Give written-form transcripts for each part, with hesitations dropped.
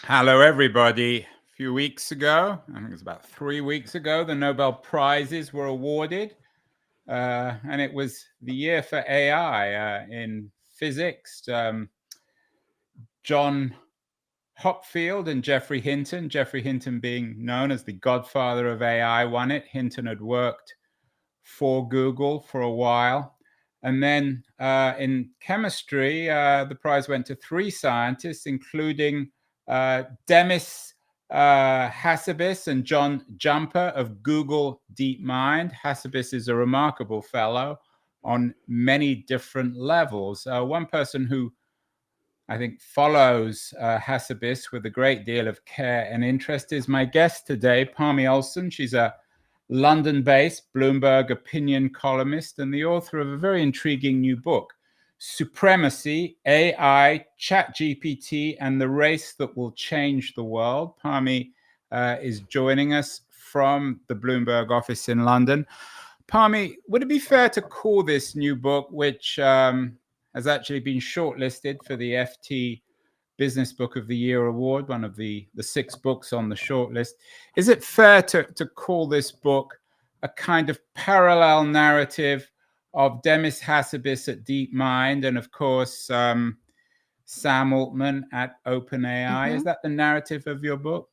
Hello, everybody. A few weeks ago, I think it was about 3 weeks ago, the Nobel Prizes were awarded. And it was the year for AI in physics. John Hopfield and Geoffrey Hinton, Geoffrey Hinton being known as the godfather of AI, won it. Hinton had worked for Google for a while. And then in chemistry, the prize went to 3 scientists, including Demis Hassabis and John Jumper of Google DeepMind. Hassabis is a remarkable fellow on many different levels. One person who I think follows Hassabis with a great deal of care and interest is my guest today, Parmy Olson. She's a London-based Bloomberg opinion columnist and the author of a very intriguing new book, Supremacy, AI, ChatGPT, and the Race That Will Change the World. Parmy is joining us from the Bloomberg office in London. Parmy, would it be fair to call this new book, which has actually been shortlisted for the FT Business Book of the Year award, one of the 6 books on the shortlist. Is it fair to call this book a kind of parallel narrative of Demis Hassabis at DeepMind and, of course, Sam Altman at OpenAI? Is that the narrative of your book?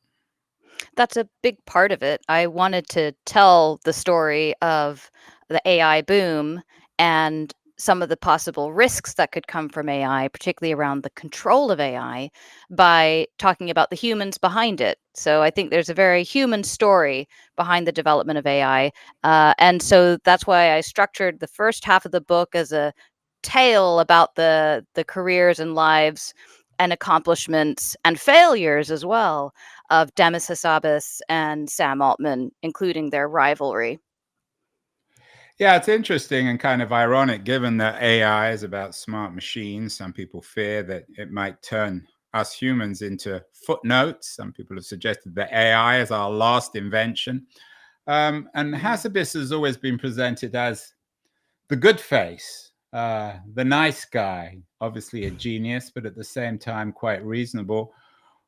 That's a big part of it. I wanted to tell the story of the AI boom and some of the possible risks that could come from AI, particularly around the control of AI, by talking about the humans behind it. So I think there's a very human story behind the development of AI. And so that's why I structured the first half of the book as a tale about the careers and lives and accomplishments and failures as well of Demis Hassabis and Sam Altman, including their rivalry. Yeah, it's interesting and kind of ironic given that AI is about smart machines. Some people fear that it might turn us humans into footnotes. Some people have suggested that AI is our last invention. And Hassabis has always been presented as the good face, the nice guy, obviously a genius, but at the same time quite reasonable.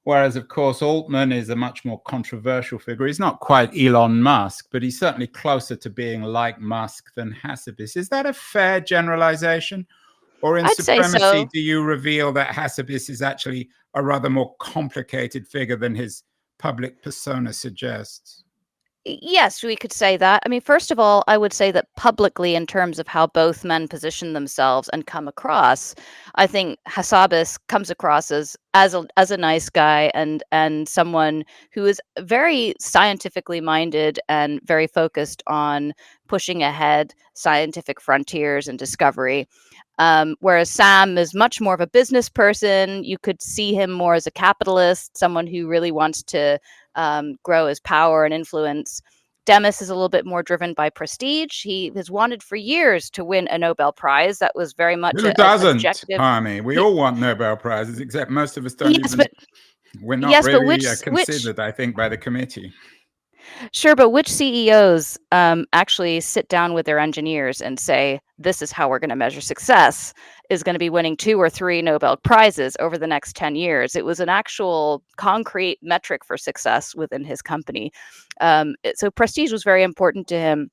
Whereas, of course, Altman is a much more controversial figure. He's not quite Elon Musk, but he's certainly closer to being like Musk than Hassabis. Is that a fair generalization? Or in I'd say Supremacy, so. do you reveal that Hassabis is actually a rather more complicated figure than his public persona suggests? Yes, we could say that. I mean, first of all, I would say that publicly, in terms of how both men position themselves and come across, I think Hassabis comes across as a nice guy and someone who is very scientifically minded and very focused on pushing ahead scientific frontiers and discovery. Whereas Sam is much more of a business person. You could see him more as a capitalist, someone who really wants to grow his power and influence. Demis is a little bit more driven by prestige. He has wanted for years to win a Nobel Prize. That was very much Who an doesn't, objective. Parmy? We He, all want Nobel Prizes, except most of us don't yes, even, but we're not yes, but really which considered, I think, by the committee. Sure, but which CEOs actually sit down with their engineers and say, this is how we're going to measure success, is going to be winning 2 or 3 Nobel Prizes over the next 10 years? It was an actual concrete metric for success within his company. So prestige was very important to him.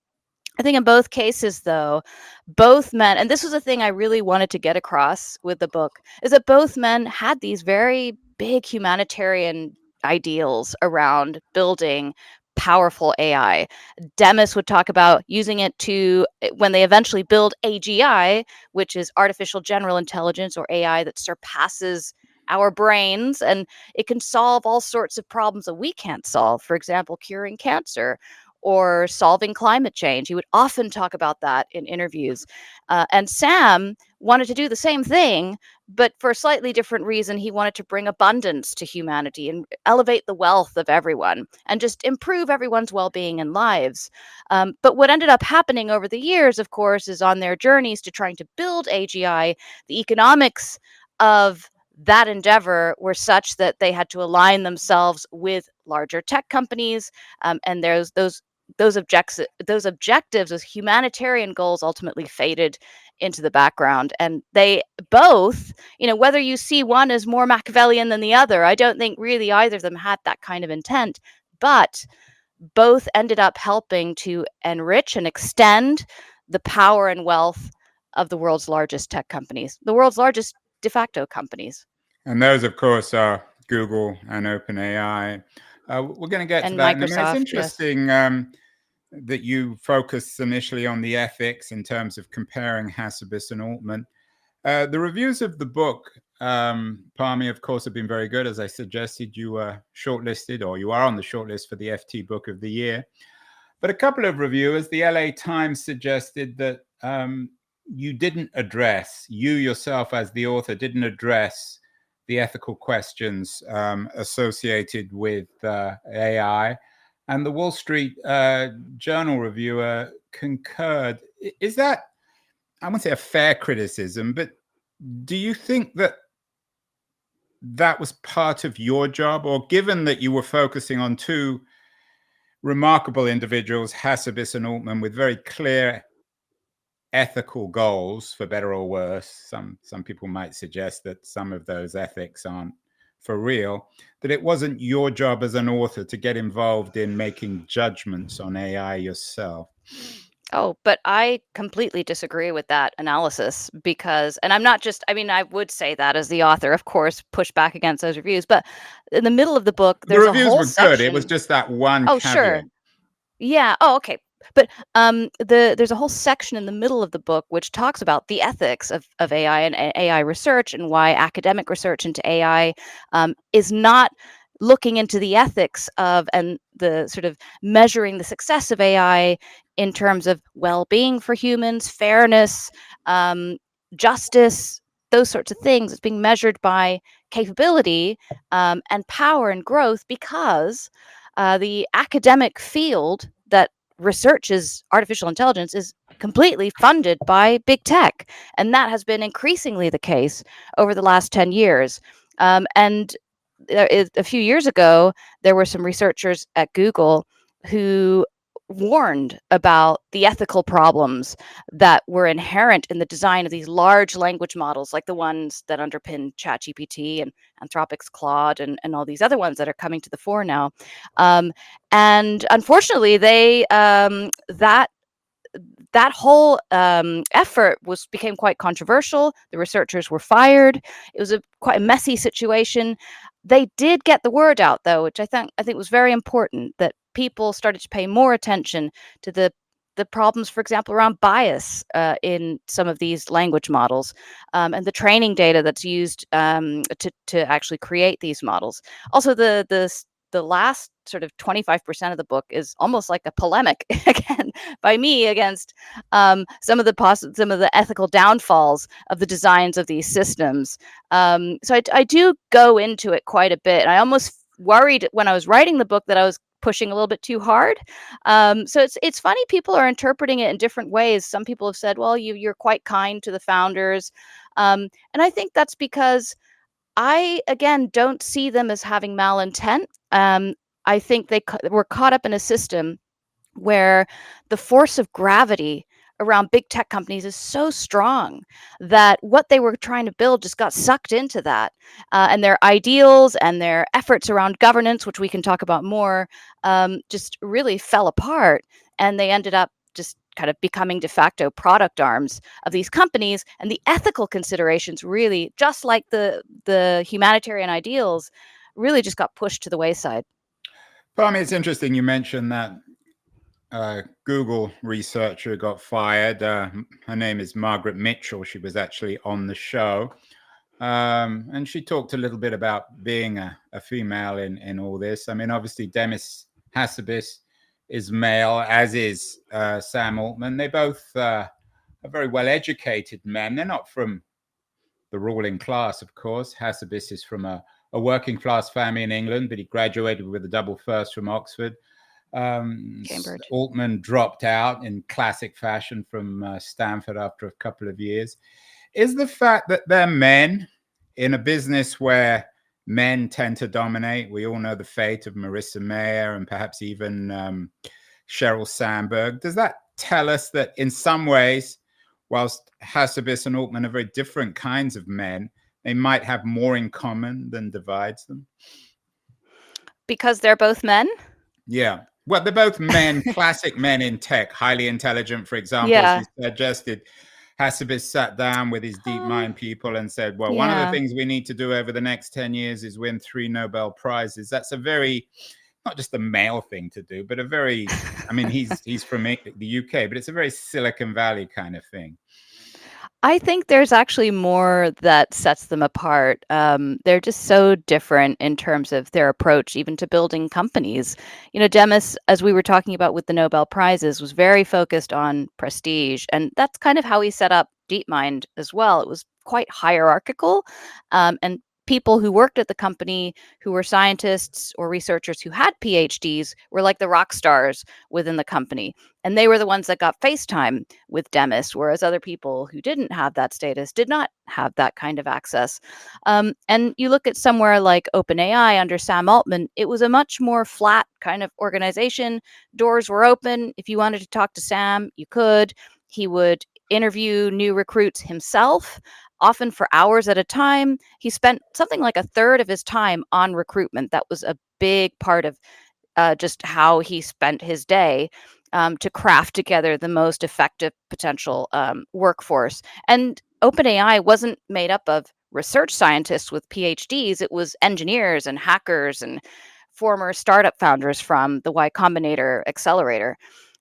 I think in both cases, though, both men, and this was a thing I really wanted to get across with the book, is that both men had these very big humanitarian ideals around building powerful AI. Demis would talk about using it to, when they eventually build AGI, which is artificial general intelligence or AI that surpasses our brains, and it can solve all sorts of problems that we can't solve. For example, curing cancer or solving climate change. He would often talk about that in interviews. And Sam wanted to do the same thing, but for a slightly different reason. He wanted to bring abundance to humanity and elevate the wealth of everyone and just improve everyone's well-being and lives. But what ended up happening over the years, of course, is on their journeys to trying to build AGI, the economics of that endeavor were such that they had to align themselves with larger tech companies, and those objectives, those humanitarian goals, ultimately faded into the background. And they both, whether you see one as more Machiavellian than the other, I don't think really either of them had that kind of intent, but both ended up helping to enrich and extend the power and wealth of the world's largest tech companies, the world's largest de facto companies. And those, of course, are Google and OpenAI. We're going to get to that in a minute. It's interesting that you focus initially on the ethics in terms of comparing Hassabis and Altman. The reviews of the book, Parmy, of course, have been very good. As I suggested, you were shortlisted, or you are on the shortlist for the FT Book of the Year. But a couple of reviewers, the LA Times suggested that you didn't address, you yourself as the author, didn't address the ethical questions associated with AI. And the Wall Street Journal reviewer concurred. Is that, I wouldn't say a fair criticism, but do you think that that was part of your job? Or given that you were focusing on two remarkable individuals, Hassabis and Altman, with very clear ethical goals, for better or worse, some people might suggest that some of those ethics aren't for real, that it wasn't your job as an author to get involved in making judgments on AI yourself? Oh, but I completely disagree with that analysis because, and I'm not just, I mean, I would say that as the author, of course, push back against those reviews, but in the middle of the book, there's the reviews a whole were section. good. It was just that one Oh, caveat. sure. Yeah. Oh, okay. But there's a whole section in the middle of the book which talks about the ethics of AI and AI research, and why academic research into AI is not looking into the ethics of and the sort of measuring the success of AI in terms of well-being for humans, fairness, justice, those sorts of things. It's being measured by capability and power and growth, because the academic field that researches artificial intelligence is completely funded by big tech. And that has been increasingly the case over the last 10 years. And a few years ago, there were some researchers at Google who warned about the ethical problems that were inherent in the design of these large language models, like the ones that underpin ChatGPT and Anthropic's Claude and all these other ones that are coming to the fore now. And unfortunately, they that whole effort became quite controversial. The researchers were fired. It was quite a messy situation. They did get the word out, though, which I think was very important, that people started to pay more attention to the problems, for example, around bias in some of these language models, and the training data that's used to actually create these models. Also, the last sort of 25% of the book is almost like a polemic again by me against some of the ethical downfalls of the designs of these systems. So I do go into it quite a bit. I almost worried when I was writing the book that I was pushing a little bit too hard. So it's funny, people are interpreting it in different ways. Some people have said, well, you're quite kind to the founders. And I think that's because I, again, don't see them as having malintent. I think they were caught up in a system where the force of gravity around big tech companies is so strong that what they were trying to build just got sucked into that. And their ideals and their efforts around governance, which we can talk about more, just really fell apart. And they ended up just kind of becoming de facto product arms of these companies. And the ethical considerations, really, just like the humanitarian ideals, really just got pushed to the wayside. Parmy, it's interesting you mentioned that Google researcher got fired. Her name is Margaret Mitchell. She was actually on the show. And she talked a little bit about being a female in all this. I mean, obviously, Demis Hassabis is male, as is Sam Altman. They both are very well-educated men. They're not from the ruling class, of course. Hassabis is from a working-class family in England, but he graduated with a double first from Oxford. Cambridge. Altman dropped out in classic fashion from Stanford after a couple of years. Is the fact that they're men in a business where men tend to dominate, we all know the fate of Marissa Mayer and perhaps even Sheryl Sandberg, does that tell us that in some ways whilst Hassabis and Altman are very different kinds of men, they might have more in common than divides them? Because they're both men? Yeah. Well, they're both men, classic men in tech, highly intelligent, for example, as Yeah. you suggested. Hassabis sat down with his DeepMind people and said, well, one of the Yeah. things we need to do over the next 10 years is win 3 Nobel Prizes. That's a very, not just a male thing to do, but a very, I mean, he's from the UK, but it's a very Silicon Valley kind of thing. I think there's actually more that sets them apart. They're just so different in terms of their approach, even to building companies. You know, Demis, as we were talking about with the Nobel Prizes, was very focused on prestige. And that's kind of how he set up DeepMind as well. It was quite hierarchical. And people who worked at the company, who were scientists or researchers who had PhDs, were like the rock stars within the company. And they were the ones that got FaceTime with Demis, whereas other people who didn't have that status did not have that kind of access. And you look at somewhere like OpenAI under Sam Altman, it was a much more flat kind of organization. Doors were open. If you wanted to talk to Sam, you could. He would interview new recruits himself, often for hours at a time. He spent something like a third of his time on recruitment. That was a big part of just how he spent his day to craft together the most effective potential workforce. And OpenAI wasn't made up of research scientists with PhDs. It was engineers and hackers and former startup founders from the Y Combinator accelerator.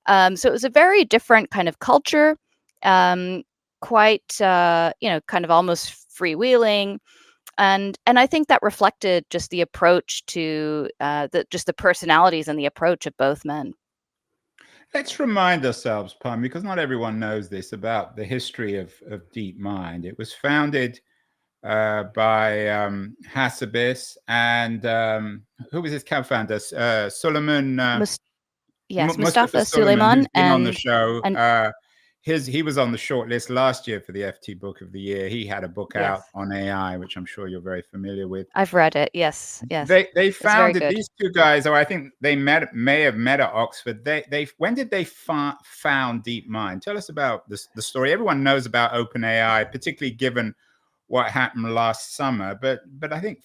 So it was a very different kind of culture, quite, kind of almost freewheeling. And I think that reflected just the approach to the personalities and the approach of both men. Let's remind ourselves, Parmy, because not everyone knows this, about the history of DeepMind. It was founded by Hassabis and who was his co-founder? Suleiman. Mustafa Suleiman, who's Suleyman been on the show. and He was on the shortlist last year for the FT Book of the Year. He had a book yes, out on AI, which I'm sure you're very familiar with. I've read it. Yes. They It's very founded good. these two guys, or I think they may have met at Oxford. When did they found DeepMind? Tell us about the story. Everyone knows about OpenAI, particularly given what happened last summer, but I think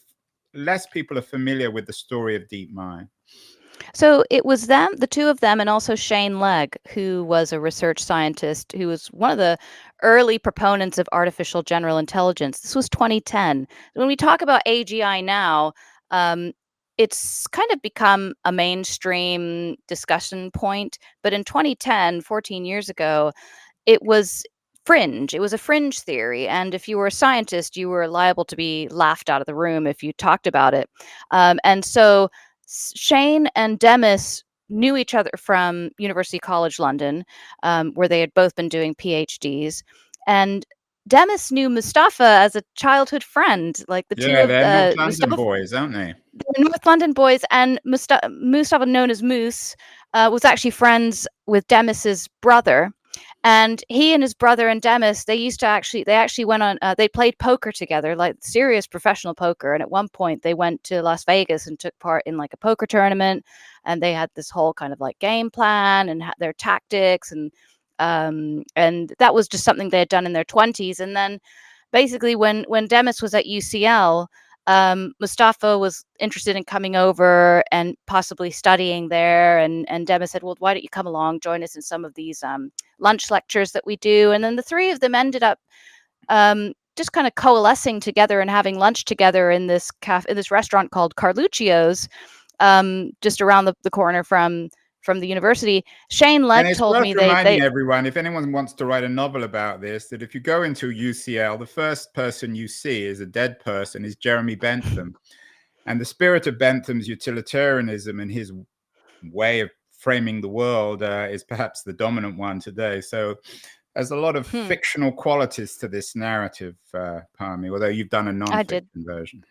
less people are familiar with the story of DeepMind. So it was them, the two of them, and also Shane Legg, who was a research scientist who was one of the early proponents of artificial general intelligence. This was 2010. When we talk about AGI now, it's kind of become a mainstream discussion point. But in 2010, 14 years ago, it was fringe. It was a fringe theory. And if you were a scientist, you were liable to be laughed out of the room if you talked about it. And so Shane and Demis knew each other from University College London, where they had both been doing PhDs. And Demis knew Mustafa as a childhood friend. Like the two Yeah, of they're North London Mustafa, boys, aren't they? they're North London boys, and Mustafa, known as Moose, was actually friends with Demis's brother. And he and his brother and Demis, they actually went on, they played poker together, like serious professional poker. And at one point they went to Las Vegas and took part in like a poker tournament. And they had this whole kind of like game plan and their tactics. And that was just something they had done in their 20s. And then basically when Demis was at UCL, Mustafa was interested in coming over and possibly studying there. And Demis said, well, why don't you come along, join us in some of these lunch lectures that we do? And then the three of them ended up just kind of coalescing together and having lunch together in this restaurant called Carluccio's, just around the corner from the university. Shane Legg told me reminding everyone, if anyone wants to write a novel about this, that if you go into UCL, the first person you see is a dead person, is Jeremy Bentham. And the spirit of Bentham's utilitarianism and his way of framing the world is perhaps the dominant one today. So there's a lot of fictional qualities to this narrative, Parmy, although you've done a non-fiction version.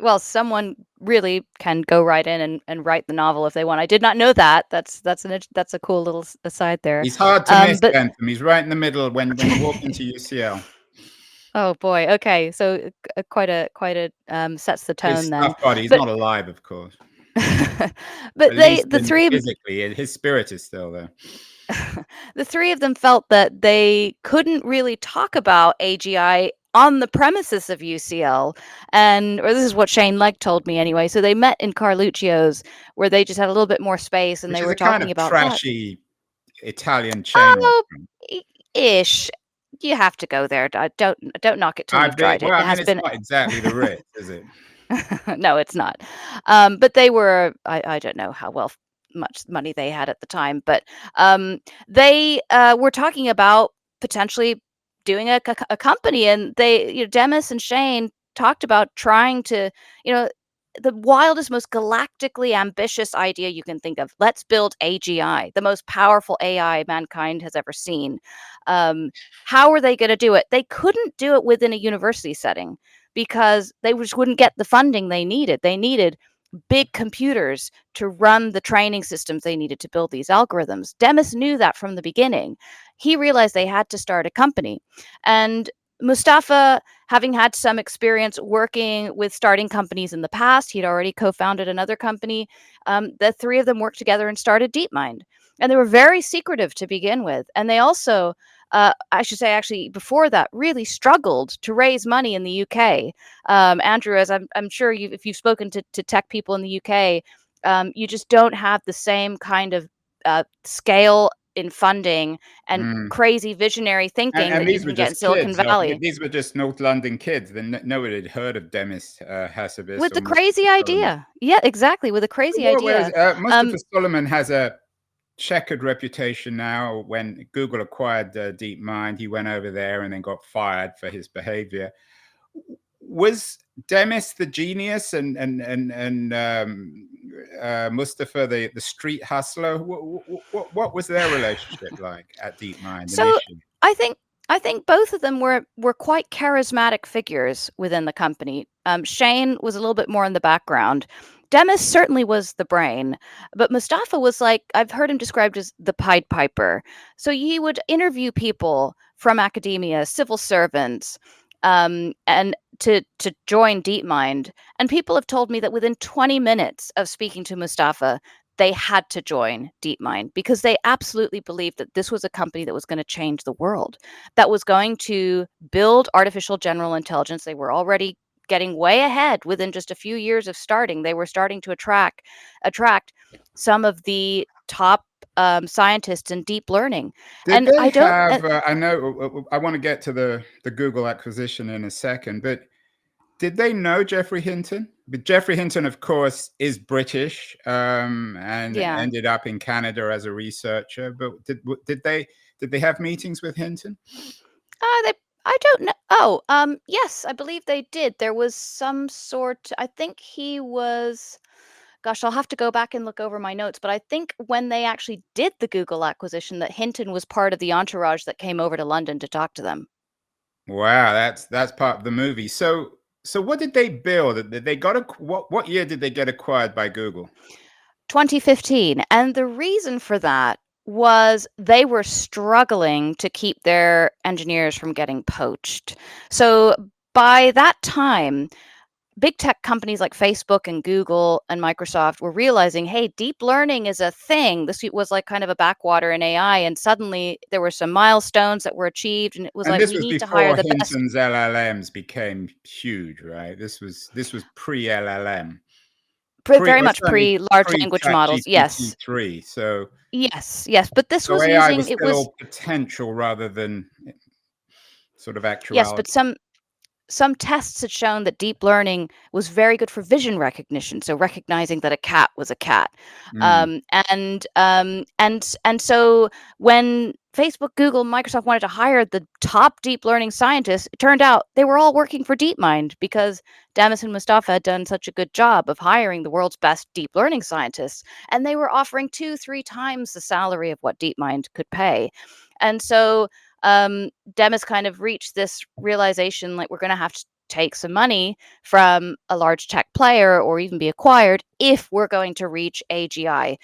Well, someone really can go right in and write the novel if they want. I did not know that. That's a cool little aside there. He's hard to miss, Bentham. He's right in the middle when you walk into UCL. Oh boy. Okay, so quite a sets the tone his then. Stuff body. He's not alive, of course. But the three physically, his spirit is still there. the three of them felt that they couldn't really talk about AGI on the premises of UCL, or this is what Shane Legg told me anyway. So they met in Carluccio's, where they just had a little bit more space, and Which they is were a kind talking of about that. trashy Italian chain Oh, restaurant. ish. You have to go there. Don't knock it till you've tried it. Well, It I mean, has it's been. not exactly the Ritz, is it? No, it's not. But they were. I don't know how much money they had at the time, but they were talking about potentially doing a company, and Demis and Shane talked about trying to, the wildest, most galactically ambitious idea you can think of. Let's build AGI, the most powerful AI mankind has ever seen. How are they going to do it? They couldn't do it within a university setting because they just wouldn't get the funding they needed. They needed big computers to run the training systems they needed to build these algorithms. Demis knew that from the beginning. He realized they had to start a company. And Mustafa, having had some experience working with starting companies in the past, he'd already co-founded another company. The three of them worked together and started DeepMind. And they were very secretive to begin with. And they also, I should say, actually, before that, really struggled to raise money in the UK. Andrew, as I'm sure if you've spoken to tech people in the UK, you just don't have the same kind of scale in funding and crazy visionary thinking And that you these were can get in just Silicon kids. Valley. These were just North London kids. Nobody had heard of Demis Hassabis With or the Mustafa crazy Solomon. idea. Yeah, exactly. With a crazy idea. Mustafa Solomon has a checkered reputation now. When Google acquired DeepMind, he went over there and then got fired for his behavior. Was Demis the genius and Mustafa the street hustler? What was their relationship like at DeepMind So initially? I think both of them were quite charismatic figures within the company. Shane was a little bit more in the background. Demis certainly was the brain, but Mustafa was like, I've heard him described as the Pied Piper. So he would interview people from academia, civil servants, and to join DeepMind. And people have told me that within 20 minutes of speaking to Mustafa, they had to join DeepMind because they absolutely believed that this was a company that was going to change the world, that was going to build artificial general intelligence. They were already getting way ahead within just a few years of starting. They were starting to attract some of the top scientists in deep learning. Did And they I don't. have? I know. I want to get to the Google acquisition in a second, but did they know Geoffrey Hinton? But Geoffrey Hinton, of course, is British and Yeah. ended up in Canada as a researcher. But did they have meetings with Hinton? I don't know. Oh, yes, I believe they did. There was some sort. I think he was. Gosh, I'll have to go back and look over my notes. But I think when they actually did the Google acquisition, that Hinton was part of the entourage that came over to London to talk to them. Wow, that's part of the movie. So what did they build? Did they what year did they get acquired by Google? 2015. And the reason for that was they were struggling to keep their engineers from getting poached. So by that time, big tech companies like Facebook and Google and Microsoft were realizing, hey, deep learning is a thing. This was like kind of a backwater in AI. And suddenly there were some milestones that were achieved. And it was And like, this we was need to hire before the best. Hinton's LLMs became huge, right? This was pre-LLM. Very Or much certainly pre-large language models. pre-ChatGPT Yes. 3. So Yes. But this was AI using, was it was, still potential rather than sort of yes, but actuality. some tests had shown that deep learning was very good for vision recognition, so recognizing that a cat was a cat. Mm. And so when Facebook, Google, Microsoft wanted to hire the top deep learning scientists, it turned out they were all working for DeepMind because Demis and Mustafa had done such a good job of hiring the world's best deep learning scientists, and they were offering 2-3 times the salary of what DeepMind could pay. And so Demis kind of reached this realization, like, we're going to have to take some money from a large tech player or even be acquired if we're going to reach AGI.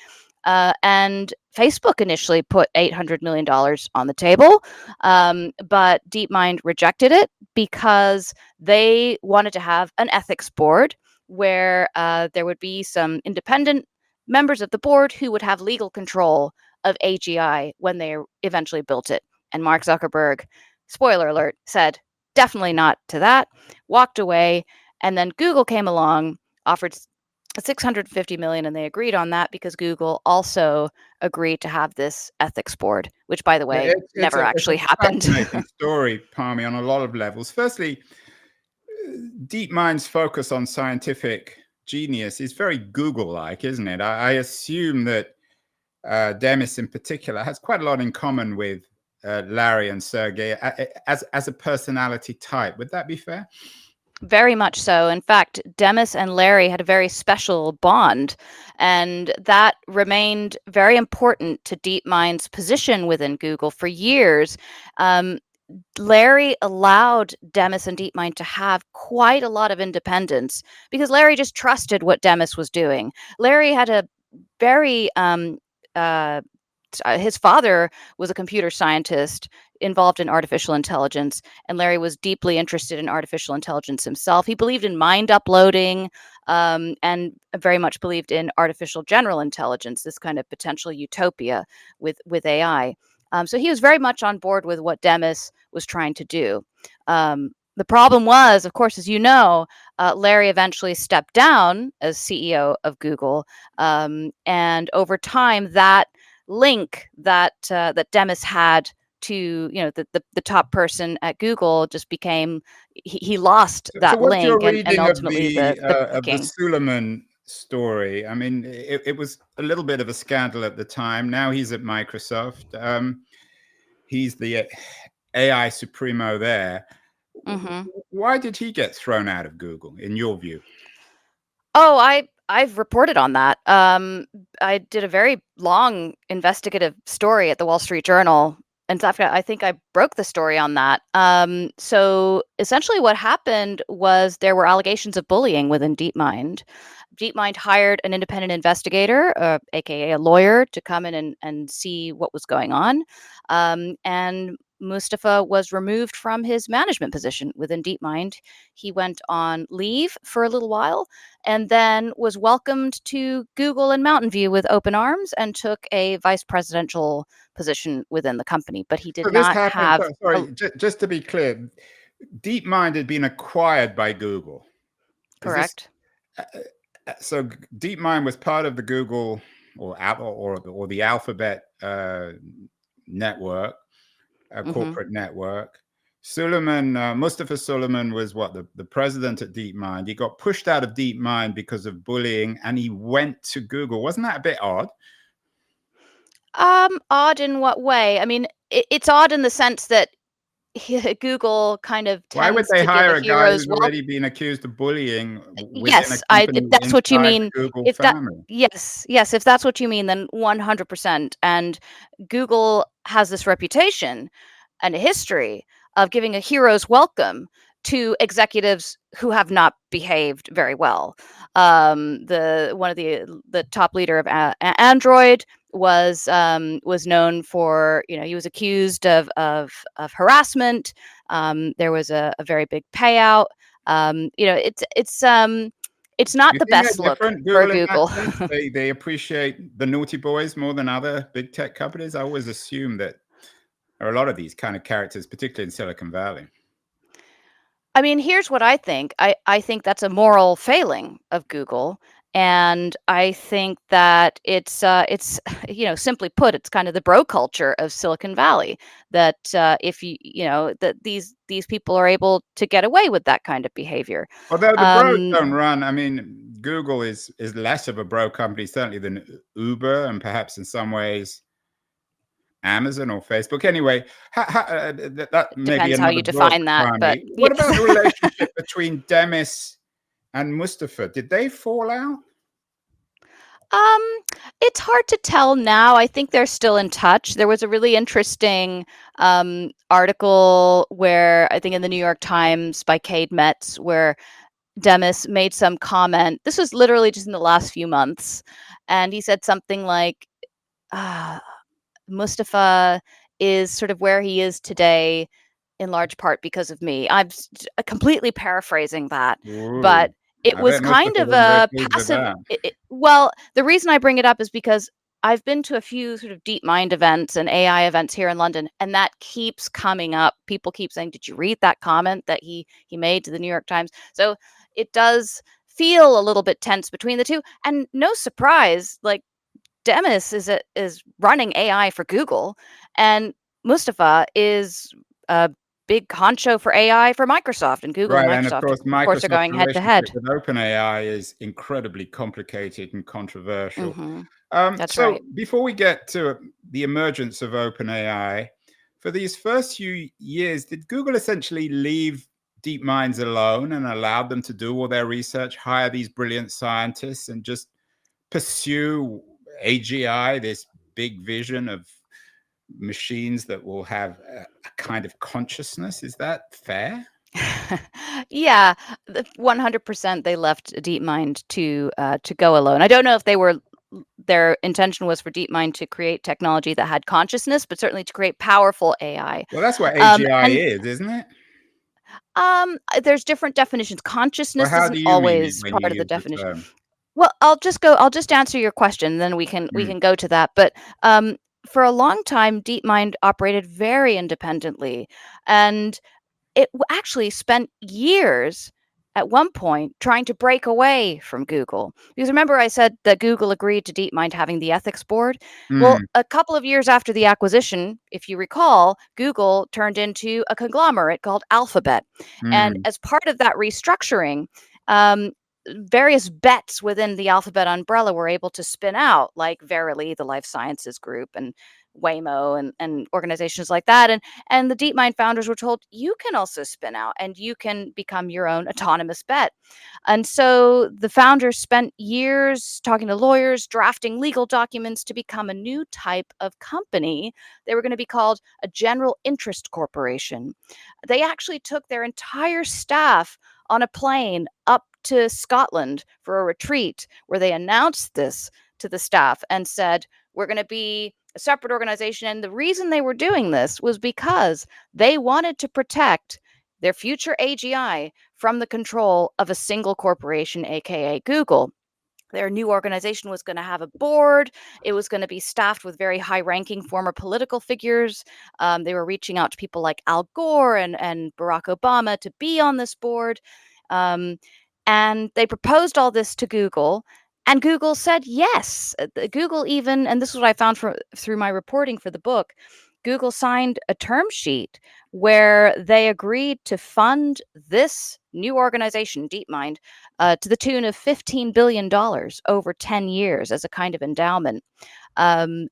And Facebook initially put $800 million on the table, but DeepMind rejected it because they wanted to have an ethics board where there would be some independent members of the board who would have legal control of AGI when they eventually built it. And Mark Zuckerberg, spoiler alert, said, definitely not to that, walked away. And then Google came along, offered $650 million, and they agreed on that because Google also agreed to have this ethics board, which, by the way, never actually happened. It's a fascinating story, Parmy, on a lot of levels. Firstly, DeepMind's focus on scientific genius is very Google-like, isn't it? I assume that Demis in particular has quite a lot in common with Larry and Sergey as a personality type. Would that be fair? Very much so. In fact, Demis and Larry had a very special bond, and that remained very important to DeepMind's position within Google for years. Larry allowed Demis and DeepMind to have quite a lot of independence because Larry just trusted what Demis was doing. Larry had a very his father was a computer scientist involved in artificial intelligence, and Larry was deeply interested in artificial intelligence himself. He believed in mind uploading and very much believed in artificial general intelligence, this kind of potential utopia with AI. So he was very much on board with what Demis was trying to do. The problem was, of course, as you know, Larry eventually stepped down as CEO of Google, and over time, that link that Demis had to the top person at Google just became he lost that what's link, your and reading ultimately of the Suleiman story? I mean, it was a little bit of a scandal at the time. Now he's at Microsoft. He's the AI supremo there. Mm-hmm. Why did he get thrown out of Google, in your view? Oh, I've reported on that. I did a very long investigative story at the Wall Street Journal. In fact, I think I broke the story on that. So essentially what happened was there were allegations of bullying within DeepMind. DeepMind hired an independent investigator, aka a lawyer, to come in and see what was going on. And Mustafa was removed from his management position within DeepMind. He went on leave for a little while and then was welcomed to Google in Mountain View with open arms and took a vice presidential position within the company. But he did not have... Just to be clear, DeepMind had been acquired by Google. Correct. So DeepMind was part of the Google or the Alphabet network, corporate network. Mustafa Suleiman was the president at DeepMind. He got pushed out of DeepMind because of bullying, and he went to Google. Wasn't that a bit odd? Odd in what way? I mean, it's odd in the sense that Google kind of tends Why would they to hire give a guy who's already been accused of bullying within yes, a company if that's what you mean. Google If that, family? yes, if that's what you mean, then 100%. And Google has this reputation and a history of giving a hero's welcome to executives who have not behaved very well. One of the top leader of Android was known for, he was accused of harassment. There was a very big payout. It's not the best look for Google. They appreciate the naughty boys more than other big tech companies. I always assume that there are a lot of these kind of characters, particularly in Silicon Valley. I mean, here's what I think. I think that's a moral failing of Google. And I think that it's simply put, it's kind of the bro culture of Silicon Valley that if that these people are able to get away with that kind of behavior. Although the bros don't run. I mean, Google is less of a bro company certainly than Uber, and perhaps in some ways Amazon or Facebook. Anyway, that may depends be how you define that. But what about the relationship between Demis and Mustafa? Did they fall out? It's hard to tell now. I think they're still in touch. There was a really interesting article where I think in the New York Times by Cade Metz, where Demis made some comment. This was literally just in the last few months. And he said something like, Mustafa is sort of where he is today in large part because of me. I'm completely paraphrasing that. Ooh. But it was kind of a passive. Well, the reason I bring it up is because I've been to a few sort of DeepMind events and AI events here in London, and that keeps coming up. People keep saying, "Did you read that comment that he made to the New York Times?" So it does feel a little bit tense between the two, and no surprise, like Demis is running AI for Google, and Mustafa is a big honcho for AI for Microsoft, and Google and Right, and Microsoft, of course, are Microsoft's going head to relationship head. with OpenAI is incredibly complicated and controversial. Hmm. That's So right. before we get to the emergence of OpenAI, for these first few years, did Google essentially leave deep minds alone and allow them to do all their research, hire these brilliant scientists, and just pursue AGI, this big vision of machines that will have a kind of consciousness? Is that fair? Yeah, 100% they left DeepMind to go alone. I don't know if their intention was for DeepMind to create technology that had consciousness, but certainly to create powerful AI. Well, that's what AGI And is, isn't it? there's different definitions. Or Consciousness how do isn't you mean it always when you part of the use the definition. term? Well, I'll just answer your question, then we Mm, can go to that. But for a long time, DeepMind operated very independently, and actually spent years at one point trying to break away from Google. Because remember, I said that Google agreed to DeepMind having the ethics board? Well, mm, a couple of years after the acquisition, if you recall, Google turned into a conglomerate called Alphabet. And mm, as part of that restructuring, um, various bets within the Alphabet umbrella were able to spin out, like Verily, the life sciences group, and Waymo, and organizations like that. And the DeepMind founders were told, you can also spin out and you can become your own autonomous bet. And so the founders spent years talking to lawyers, drafting legal documents to become a new type of company. They were going to be called a general interest corporation. They actually took their entire staff on a plane up to Scotland for a retreat where they announced this to the staff and said, we're going to be a separate organization. And the reason they were doing this was because they wanted to protect their future AGI from the control of a single corporation, aka Google. Their new organization was going to have a board. It was going to be staffed with very high ranking former political figures. They were reaching out to people like Al Gore and Barack Obama to be on this board. Um, and they proposed all this to Google. And Google said yes. Google even, and this is what I found through my reporting for the book, Google signed a term sheet where they agreed to fund this new organization, DeepMind, to the tune of $15 billion over 10 years as a kind of endowment. And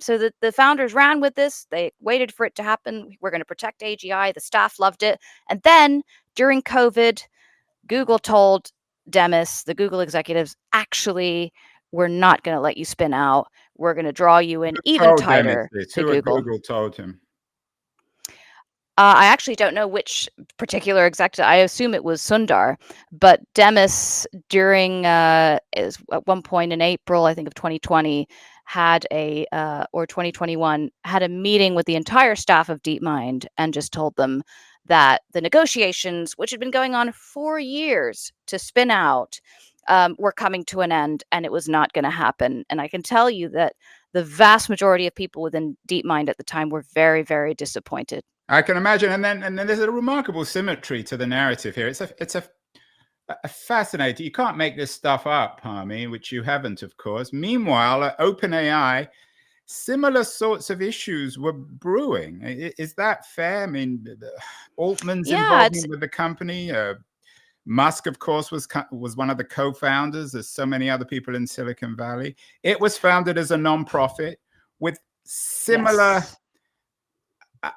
so the founders ran with this. They waited for it to happen. We're going to protect AGI. The staff loved it. And then during COVID, Google told Demis, the Google executives, actually, we're not going to let you spin out. We're going to draw you in even told Demis tighter this? to Who at Google. Google told him? I actually don't know which particular executive. I assume it was Sundar, but Demis during is at one point in April, I think of 2020, had or 2021 had a meeting with the entire staff of DeepMind and just told them that the negotiations, which had been going on for years to spin out, were coming to an end, and it was not going to happen. And I can tell you that the vast majority of people within DeepMind at the time were very, very disappointed. I can imagine, and then there's a remarkable symmetry to the narrative here. It's a fascinating. You can't make this stuff up, Parmy, which you haven't, of course. Meanwhile, at OpenAI, similar sorts of issues were brewing. Is that fair? I mean, Altman's Yeah, it's involvement with the company. Musk, of course, was one of the co-founders. There's so many other people in Silicon Valley. It was founded as a nonprofit with similar yes.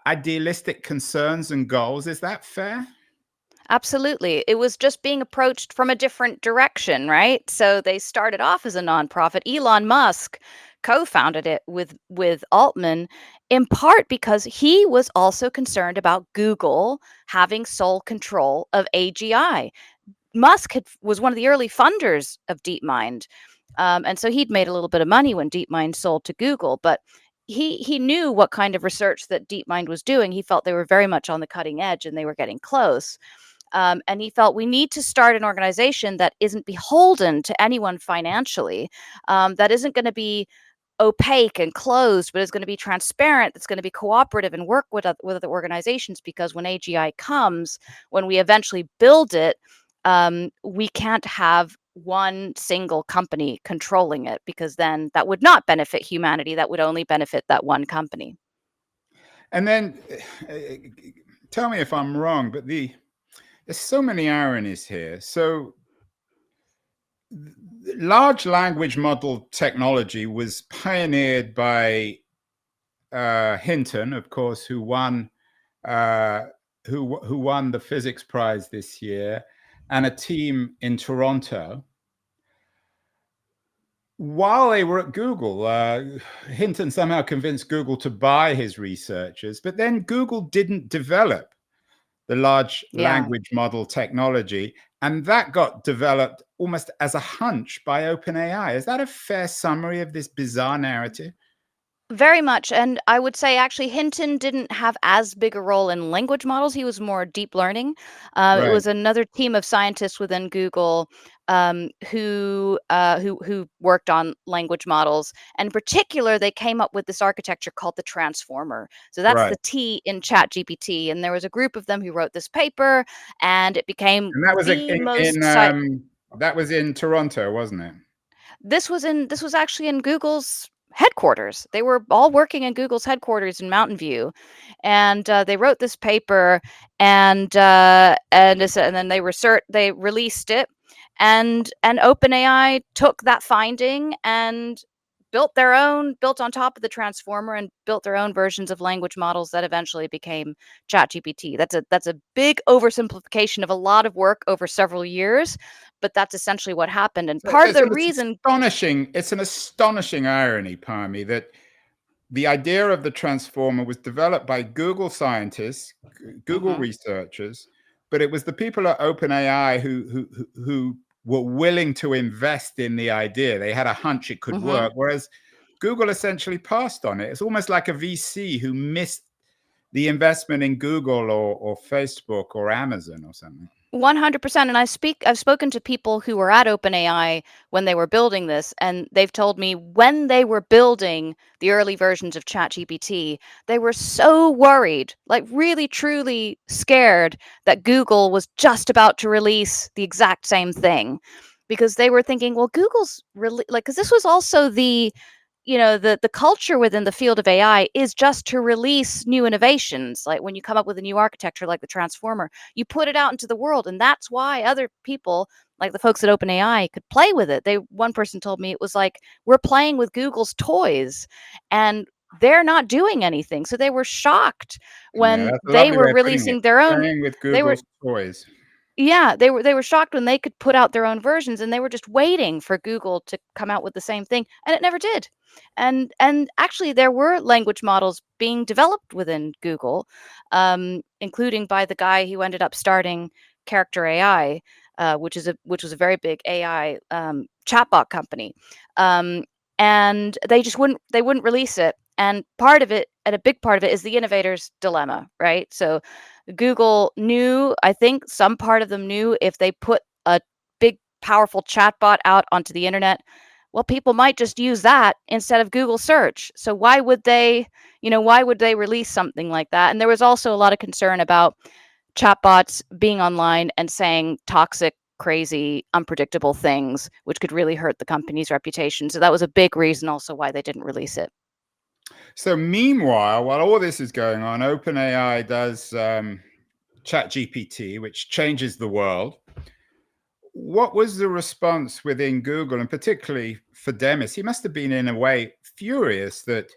idealistic concerns and goals. Is that fair? Absolutely. It was just being approached from a different direction, right? So they started off as a nonprofit. Elon Musk co-founded it with Altman in part because he was also concerned about Google having sole control of AGI. Musk was one of the early funders of DeepMind. And so he'd made a little bit of money when DeepMind sold to Google, but he knew what kind of research that DeepMind was doing. He felt they were very much on the cutting edge and they were getting close. And he felt we need to start an organization that isn't beholden to anyone financially, that isn't going to be opaque and closed, but is going to be transparent, that's going to be cooperative and work with other organizations, because when AGI comes, when we eventually build it, we can't have one single company controlling it, because then that would not benefit humanity. That would only benefit that one company. And then tell me if I'm wrong, but there's so many ironies here. So large language model technology was pioneered by Hinton, of course, who won the physics prize this year, and a team in Toronto. While they were at Google, Hinton somehow convinced Google to buy his researchers, but then Google didn't develop the large language model technology, and that got developed almost as a hunch by OpenAI. Is that a fair summary of this bizarre narrative? Very much. And I would say actually Hinton didn't have as big a role in language models. He was more deep learning. It was another team of scientists within Google who worked on language models. And in particular, they came up with this architecture called the transformer. So that's the T in ChatGPT. And there was a group of them who wrote this paper, and it became And that was the most that was in Toronto, wasn't it? This was actually in Google's headquarters. They were all working in Google's headquarters in Mountain View, and they wrote this paper, and then they released it, and OpenAI took that finding and built on top of the transformer, and built their own versions of language models that eventually became ChatGPT. That's a big oversimplification of a lot of work over several years, but that's essentially what happened. And part of the reason, it's an astonishing irony, Parmy, that the idea of the transformer was developed by Google scientists, Google researchers, but it was the people at OpenAI who were willing to invest in the idea. They had a hunch it could work, whereas Google essentially passed on it. It's almost like a VC who missed the investment in Google or Facebook or Amazon or something. 100%. And I've spoken to people who were at OpenAI when they were building this, and they've told me when they were building the early versions of ChatGPT, they were so worried, like really, truly scared that Google was just about to release the exact same thing, because they were thinking, well, Google's really because this was also the culture within the field of AI is just to release new innovations. Like when you come up with a new architecture like the transformer, you put it out into the world, and that's why other people like the folks at OpenAI could play with it. One person told me it was like, we're playing with Google's toys and they're not doing anything. So they were shocked when they were releasing their own. Playing with Google's toys. Yeah, they were shocked when they could put out their own versions, and they were just waiting for Google to come out with the same thing, and it never did. And actually, there were language models being developed within Google, including by the guy who ended up starting Character AI, which was a very big AI chatbot company, and they wouldn't release it. And a big part of it is the innovator's dilemma, right? So Google knew, I think some part of them knew, if they put a big, powerful chatbot out onto the internet, well, people might just use that instead of Google search. So why would they release something like that? And there was also a lot of concern about chatbots being online and saying toxic, crazy, unpredictable things, which could really hurt the company's reputation. So that was a big reason also why they didn't release it. So meanwhile, while all this is going on, OpenAI does ChatGPT, which changes the world. What was the response within Google, and particularly for Demis? He must have been, in a way, furious that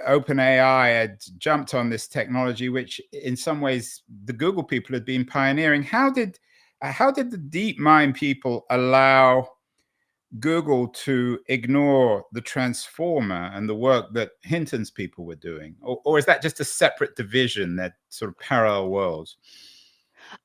OpenAI had jumped on this technology, which in some ways the Google people had been pioneering. How did the DeepMind people allow Google to ignore the transformer and the work that Hinton's people were doing? Or is that just a separate division, that sort of parallel worlds?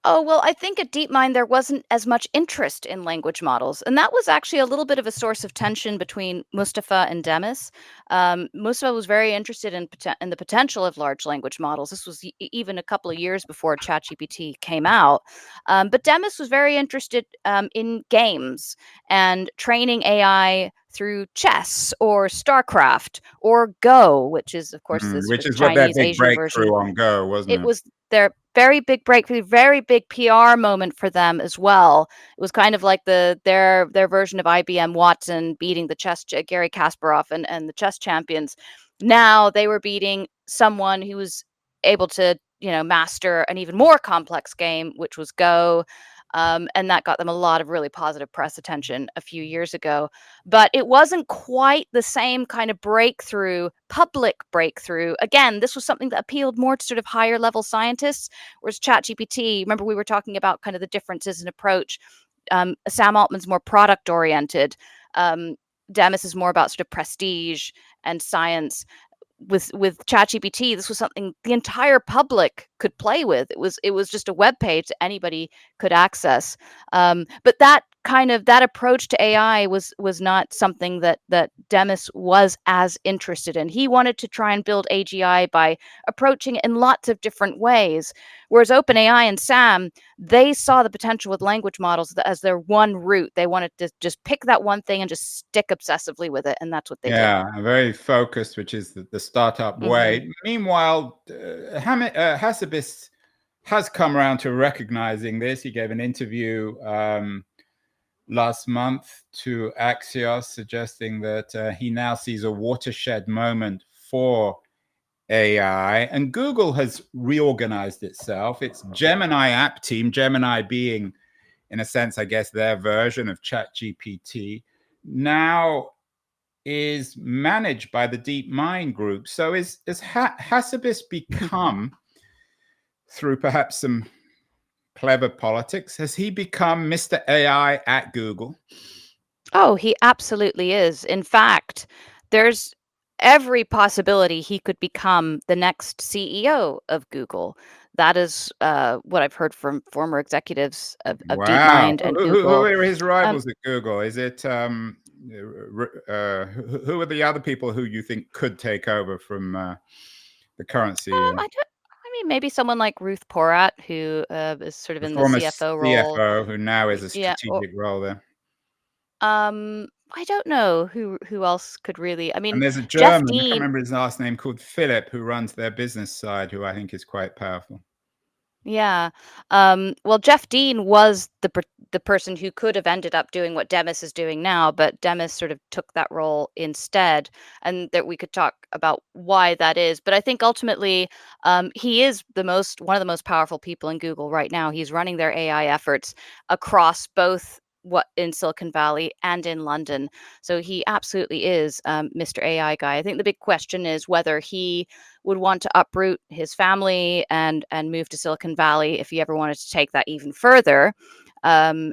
Oh, well, I think at DeepMind there wasn't as much interest in language models, and that was actually a little bit of a source of tension between Mustafa and Demis. Mustafa was very interested in the potential of large language models. This was even a couple of years before ChatGPT came out, but Demis was very interested in games and training AI through chess or StarCraft or Go, which is, of course, the sort Which of is what their Chinese big Asian version. breakthrough on Go, wasn't It it? was their very big breakthrough, very big PR moment for them as well. It was kind of like their version of IBM Watson beating the Gary Kasparov and the chess champions. Now they were beating someone who was able to, master an even more complex game, which was Go. And that got them a lot of really positive press attention a few years ago. But it wasn't quite the same kind of public breakthrough. Again, this was something that appealed more to sort of higher level scientists, whereas ChatGPT, remember we were talking about kind of the differences in approach. Sam Altman's more product oriented. Demis is more about sort of prestige and science. With ChatGPT, this was something the entire public could play with. It was just a web page that anybody could access. But that approach to AI was not something that Demis was as interested in. He wanted to try and build AGI by approaching it in lots of different ways. Whereas OpenAI and Sam, they saw the potential with language models as their one route. They wanted to just pick that one thing and just stick obsessively with it, and that's what they did. Yeah, very focused, which is the startup way. Mhm. Meanwhile, Hassabis has come around to recognizing this. He gave an interview last month to Axios, suggesting that he now sees a watershed moment for AI. And Google has reorganized itself. Its Gemini app team, Gemini being, in a sense, I guess, their version of ChatGPT, now is managed by the DeepMind group. So has Hassabis become, through perhaps some clever politics, has he become Mr. AI at Google? Oh, he absolutely is. In fact, there's every possibility he could become the next CEO of Google. That is what I've heard from former executives of Wow. DeepMind and Who Google. are his Um, rivals at Google? Is it who are the other people who you think could take over from the current CEO? I mean, maybe someone like Ruth Porat, who is sort of The in the former CFO role. CFO, who now is a Yeah, strategic role there. I don't know who else could really. I And mean, there's a Jeff German, I can't Dean. remember his last name, called Philip, who runs their business side, who I think is quite powerful. Yeah. Well, Jeff Dean was the person who could have ended up doing what Demis is doing now, but Demis sort of took that role instead, and that we could talk about why that is. But I think ultimately, he is one of the most powerful people in Google right now. He's running their AI efforts across both what in Silicon Valley and in London. So he absolutely is Mr. AI guy. I think the big question is whether he would want to uproot his family and move to Silicon Valley if he ever wanted to take that even further, and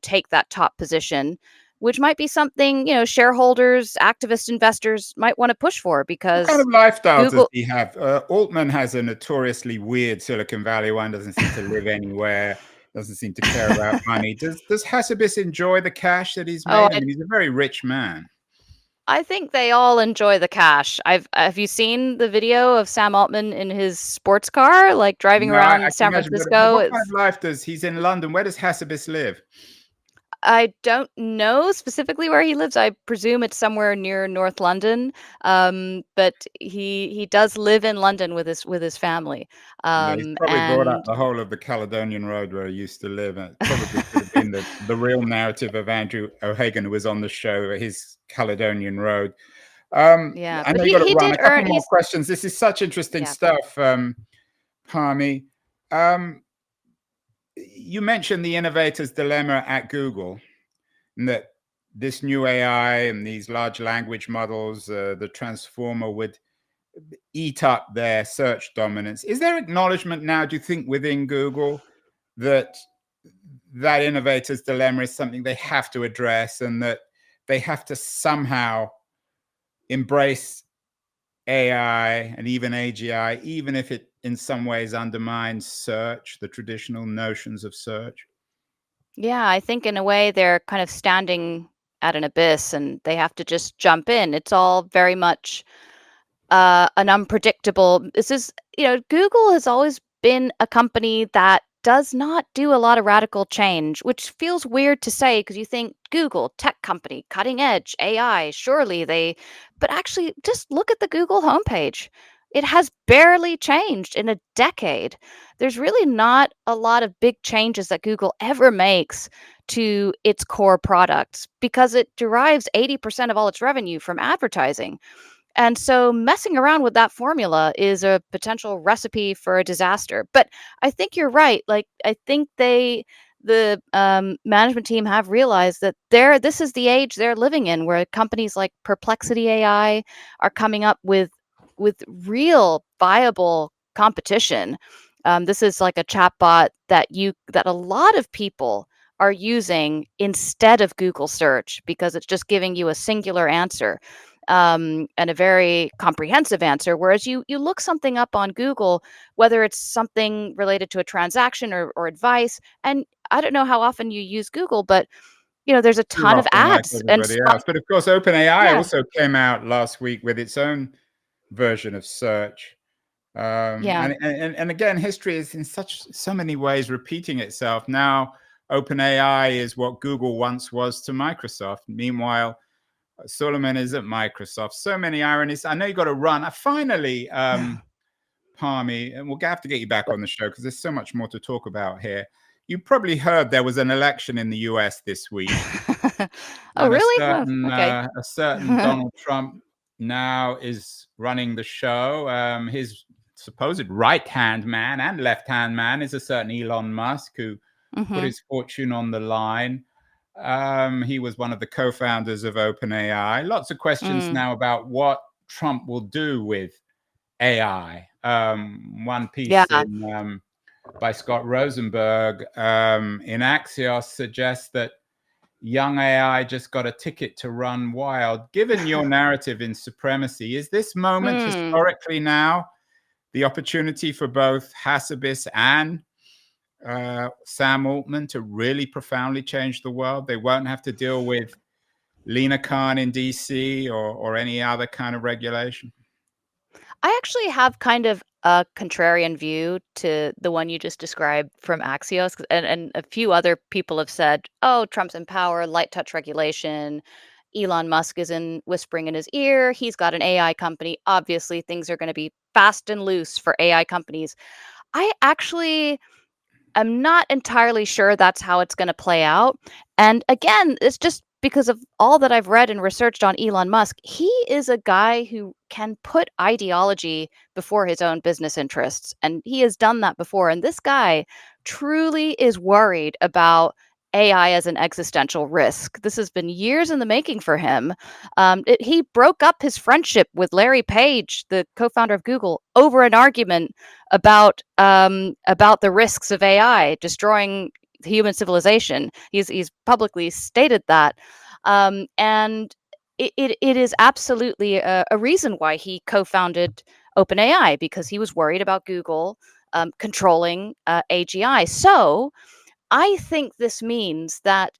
take that top position, which might be something shareholders, activist investors might want to push for What kind because of lifestyle does Google. he have? Altman has a notoriously weird Silicon Valley one, doesn't seem to live anywhere, doesn't seem to care about money. Does Hassabis enjoy the cash that he's Oh, made? I mean, he's a very rich man. I think they all enjoy the cash. Have you seen the video of Sam Altman in his sports car, like driving No, I around can San imagine. But Francisco? what kind of life does he's in London? Where does Hassabis live? I don't know specifically where he lives. I presume it's somewhere near North London. But he does live in London with his family. Yeah, he's probably brought up And the whole of the Caledonian Road where he used to live. And it probably could have been the real narrative of Andrew O'Hagan, who was on the show, his Caledonian Road. yeah, I but know you got to he run. did A couple earn. more He's questions. This is such interesting Yeah. stuff, Parmy. Um, you mentioned the innovator's dilemma at Google, and that this new AI and these large language models, the transformer, would eat up their search dominance. Is there acknowledgement now, do you think, within Google that that innovator's dilemma is something they have to address, and that they have to somehow embrace AI and even AGI, even if it in some ways undermines search, the traditional notions of search? Yeah, I think in a way they're kind of standing at an abyss and they have to just jump in. It's all very much an unpredictable. This is, Google has always been a company that does not do a lot of radical change, which feels weird to say because you think Google, tech company, cutting edge, AI, surely but actually just look at the Google homepage. It has barely changed in a decade. There's really not a lot of big changes that Google ever makes to its core products because it derives 80% of all its revenue from advertising. And so messing around with that formula is a potential recipe for a disaster. But I think you're right. Like I think the management team have realized that this is the age they're living in, where companies like Perplexity AI are coming up with real viable competition. This is like a chatbot that a lot of people are using instead of Google search because it's just giving you a singular answer, and a very comprehensive answer. Whereas you look something up on Google, whether it's something related to a transaction or advice, and I don't know how often you use Google, but there's a Too ton of often, like ads and everybody else. But of course, OpenAI yeah, also came out last week with its own version of search. yeah. And again, history is in so many ways repeating itself. Now, OpenAI is what Google once was to Microsoft. Meanwhile, Solomon is at Microsoft. So many ironies. I know you got to run. Finally, Parmy, and we'll have to get you back on the show because there's so much more to talk about here. You probably heard there was an election in the US this week, Oh, and really? Oh, okay. a certain Donald Trump now is running the show. His supposed right-hand man and left-hand man is a certain Elon Musk, who put Hmm. his fortune on the line. He was one of the co-founders of OpenAI. Lots of questions Mm. now about what Trump will do with AI. One piece Yeah. by Scott Rosenberg in Axios suggests that young AI just got a ticket to run wild. Given your narrative in Supremacy, is this moment Mm. historically now the opportunity for both Hassabis and Sam Altman to really profoundly change the world? They won't have to deal with Lena Khan in DC or any other kind of regulation. I actually have kind of a contrarian view to the one you just described from Axios, and a few other people have said, "Oh, Trump's in power, light touch regulation. Elon Musk is in whispering in his ear. He's got an AI company. Obviously, things are going to be fast and loose for AI companies." I actually I'm not entirely sure that's how it's gonna play out, and again, it's just because of all that I've read and researched on Elon Musk. He is a guy who can put ideology before his own business interests, and he has done that before, and this guy truly is worried about AI as an existential risk. This has been years in the making for him. He broke up his friendship with Larry Page, the co-founder of Google, over an argument about the risks of AI destroying human civilization. He's publicly stated that, and it is absolutely a reason why he co-founded OpenAI, because he was worried about Google controlling AGI. So I think this means that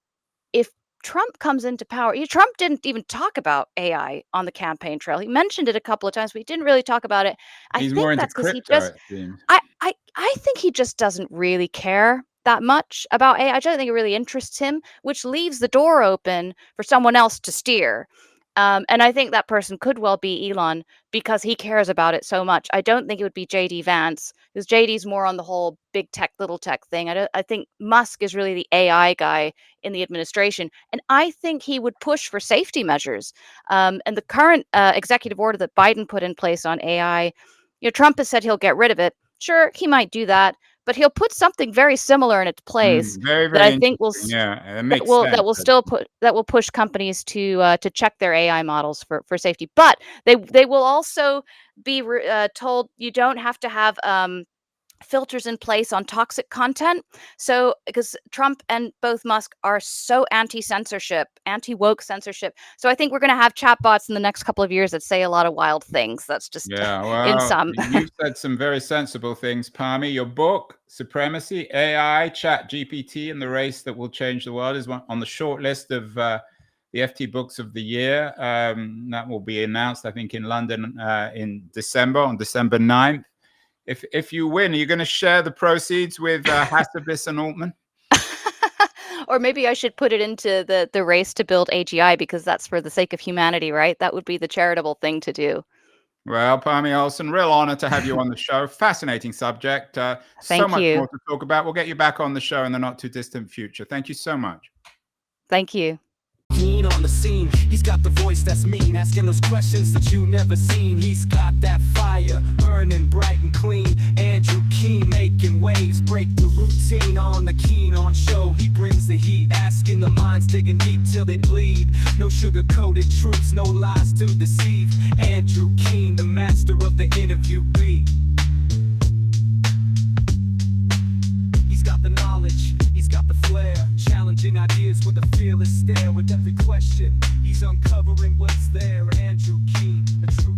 if Trump comes into power, Trump didn't even talk about AI on the campaign trail. He mentioned it a couple of times, but he didn't really talk about it. I He's more think into that's because he crypto, just it seems. I think he just doesn't really care that much about AI. I don't think it really interests him, which leaves the door open for someone else to steer. And I think that person could well be Elon because he cares about it so much. I don't think it would be JD Vance because JD's more on the whole big tech, little tech thing. I think Musk is really the AI guy in the administration, and I think he would push for safety measures. And the current executive order that Biden put in place on AI, Trump has said he'll get rid of it. Sure, he might do that, but he'll put something very similar in its place Very, that very I think interesting. Yeah, it makes sense. that will push companies to check their AI models for safety. But they will also be told you don't have to have filters in place on toxic content. So, because Trump and both Musk are so anti-censorship, anti-woke censorship. So I think we're going to have chatbots in the next couple of years that say a lot of wild things. That's just Yeah, in well, some. you've said some very sensible things, Parmy. Your book, Supremacy, AI, ChatGPT, and the Race That Will Change the World, is on the short list of the FT Books of the Year. That will be announced, I think, in London in December, on December 9th. If you win, are you going to share the proceeds with Hassabis and Altman? Or maybe I should put it into the race to build AGI, because that's for the sake of humanity, right? That would be the charitable thing to do. Well, Parmy Olson, real honor to have you on the show. Fascinating subject. So Thank much you. more to talk about. We'll get you back on the show in the not too distant future. Thank you so much. Thank you. Keen on the scene, he's got the voice that's mean, asking those questions that you never seen. He's got that fire, burning bright and clean. Andrew Keen making waves, break the routine on the Keen on show. He brings the heat, asking the minds, digging deep till they bleed. No sugar-coated truths, no lies to deceive. Andrew Keen, the master of the interview beat. He's got the knowledge, he's got the flair, challenging ideas with a fearless stare. With every question, he's uncovering what's there. Andrew Keen, a true